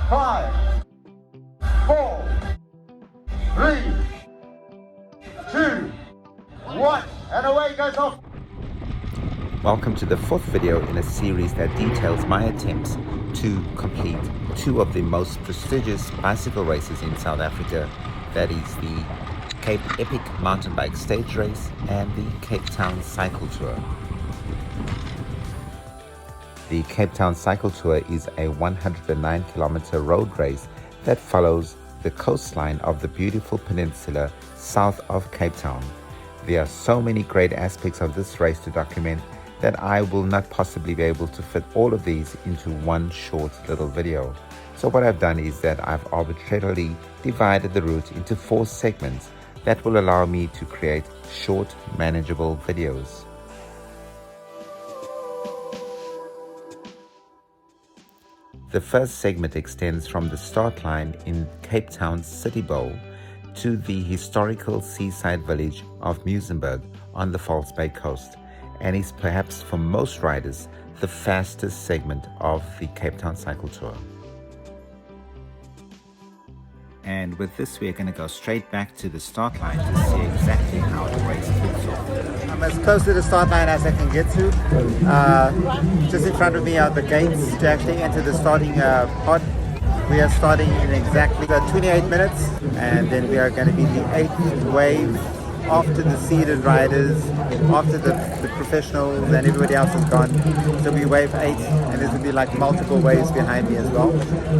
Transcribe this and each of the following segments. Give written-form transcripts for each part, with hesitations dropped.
5, 4, 3, 2, 1, and away goes off. Welcome to the fourth video in a series that details my attempts to complete two of the most prestigious bicycle races in South Africa, that is the Cape Epic mountain bike stage race and the Cape Town cycle tour. The Cape Town cycle tour is a 109-kilometer road race that follows the coastline of the beautiful peninsula south of Cape Town. There are so many great aspects of this race to document that I will not possibly be able to fit all of these into one short little video. So what I've done is that I've arbitrarily divided the route into 4 segments that will allow me to create short, manageable videos. The first segment extends from the start line in Cape Town's City Bowl to the historical seaside village of Muizenberg on the False Bay coast, and is perhaps for most riders the fastest segment of the Cape Town cycle tour. And with this, we're going to go straight back to the start line to see exactly how the race kicks off. I'm as close to the start line as I can get to. Just in front of me are the gates to actually enter the starting pod. We are starting in exactly 28 minutes, and then we are going to be the 8th wave after the seeded riders, after the professionals and everybody else is gone. So we wave 8, and there will be like multiple waves behind me as well.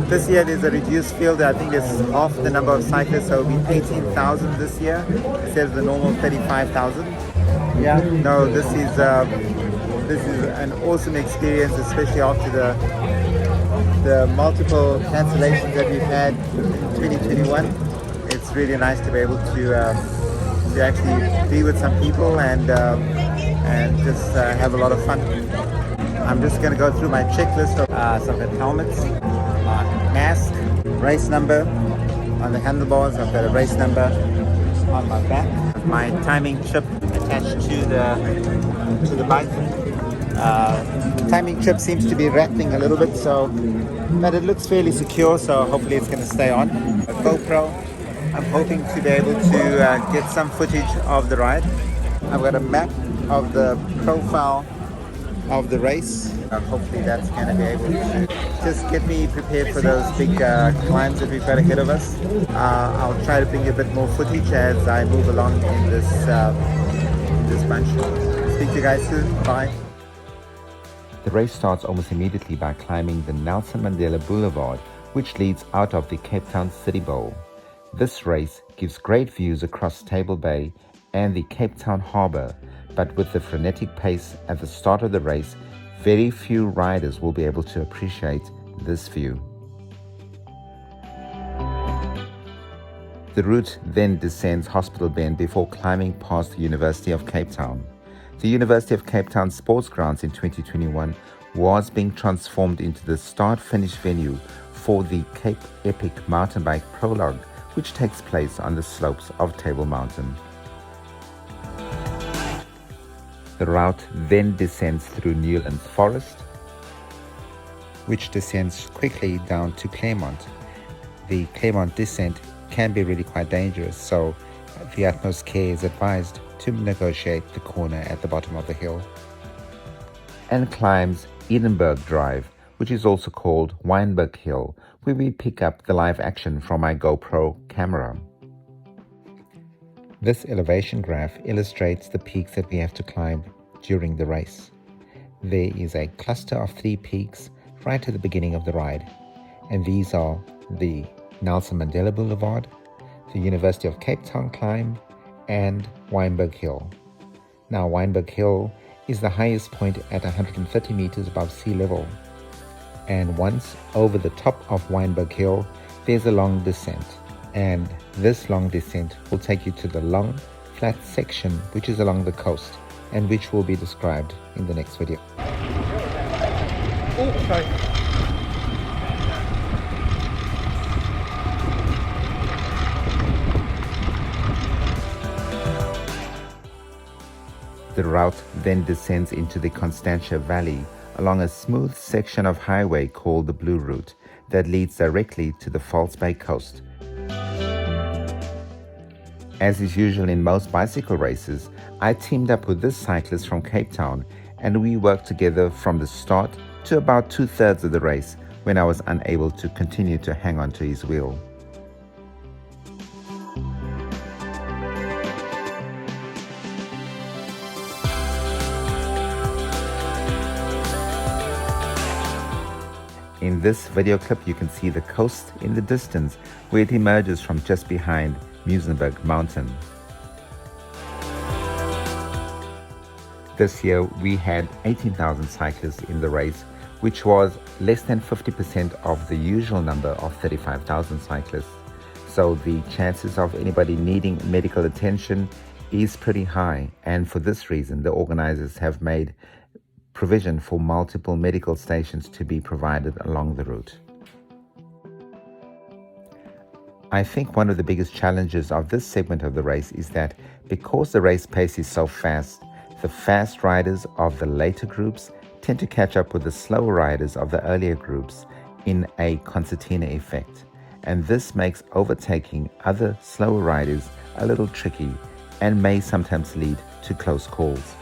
This year there's a reduced field. I think there's half the number of cyclists, so it'll be 18,000 this year instead of the normal 35,000. Yeah, no, this is an awesome experience, especially after the multiple cancellations that we've had in 2021. It's really nice to be able to actually be with some people and just have a lot of fun. I'm just going to go through my checklist of some of the helmets, my mask, race number on the handlebars. I've got a race number on my back, my timing chip attached to the bike. Timing chip seems to be rattling a little bit, but it looks fairly secure, so hopefully it's going to stay on. A GoPro. I'm hoping to be able to get some footage of the ride. I've got a map of the profile of the race. Hopefully that's going to be able to just get me prepared for those big climbs that we've got ahead of us. I'll try to bring a bit more footage as I move along in this bunch. Speak to you guys soon. Bye. The race starts almost immediately by climbing the Nelson Mandela Boulevard, which leads out of the Cape Town City Bowl. This race gives great views across Table Bay and the Cape Town Harbour, but with the frenetic pace at the start of the race, very few riders will be able to appreciate this view. The route then descends Hospital Bend before climbing past the University of Cape Town. The University of Cape Town Sports Grounds in 2021 was being transformed into the start-finish venue for the Cape Epic mountain bike prologue, which takes place on the slopes of Table Mountain. The route then descends through Newlands Forest, which descends quickly down to Claremont. The Claremont descent can be really quite dangerous, so the utmost care is advised to negotiate the corner at the bottom of the hill. And climbs Edenburg Drive, which is also called Weinberg Hill, where we pick up the live action from my GoPro camera. This elevation graph illustrates the peaks that we have to climb during the race. There is a cluster of 3 peaks right at the beginning of the ride, and these are the Nelson Mandela Boulevard, the University of Cape Town climb, and Weinberg Hill. Now, Weinberg Hill is the highest point at 130 meters above sea level. And once over the top of Weinberg Hill, there's a long descent. And this long descent will take you to the long, flat section which is along the coast, and which will be described in the next video. Oh, sorry. The route then descends into the Constantia Valley along a smooth section of highway called the Blue Route. that leads directly to the False Bay coast. As is usual in most bicycle races, I teamed up with this cyclist from Cape Town and we worked together from the start to about 2/3 of the race when I was unable to continue to hang on to his wheel. In this video clip you can see the coast in the distance where it emerges from just behind Muizenberg Mountain. This year we had 18,000 cyclists in the race, which was less than 50% of the usual number of 35,000 cyclists. So the chances of anybody needing medical attention is pretty high, and for this reason the organizers have made provision for multiple medical stations to be provided along the route. I think one of the biggest challenges of this segment of the race is that because the race pace is so fast, the fast riders of the later groups tend to catch up with the slower riders of the earlier groups in a concertina effect, and this makes overtaking other slower riders a little tricky and may sometimes lead to close calls.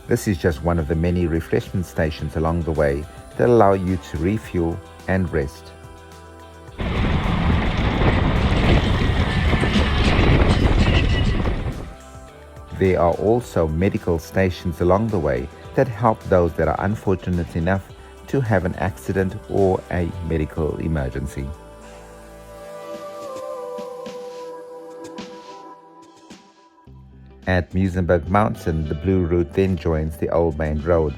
This is just one of the many refreshment stations along the way that allow you to refuel and rest. There are also medical stations along the way that help those that are unfortunate enough to have an accident or a medical emergency. At Muizenberg Mountain, the Blue Route then joins the Old Main Road.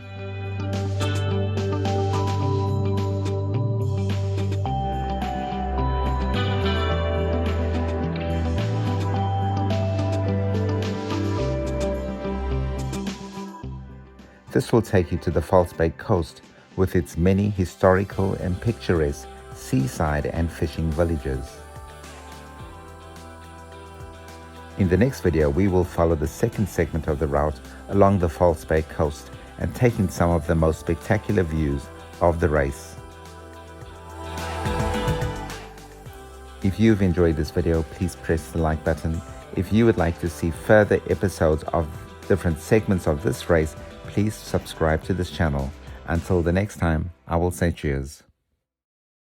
This will take you to the False Bay coast with its many historical and picturesque seaside and fishing villages. In the next video, we will follow the second segment of the route along the False Bay coast and take in some of the most spectacular views of the race. If you've enjoyed this video, please press the like button. If you would like to see further episodes of different segments of this race, please subscribe to this channel. Until the next time, I will say cheers.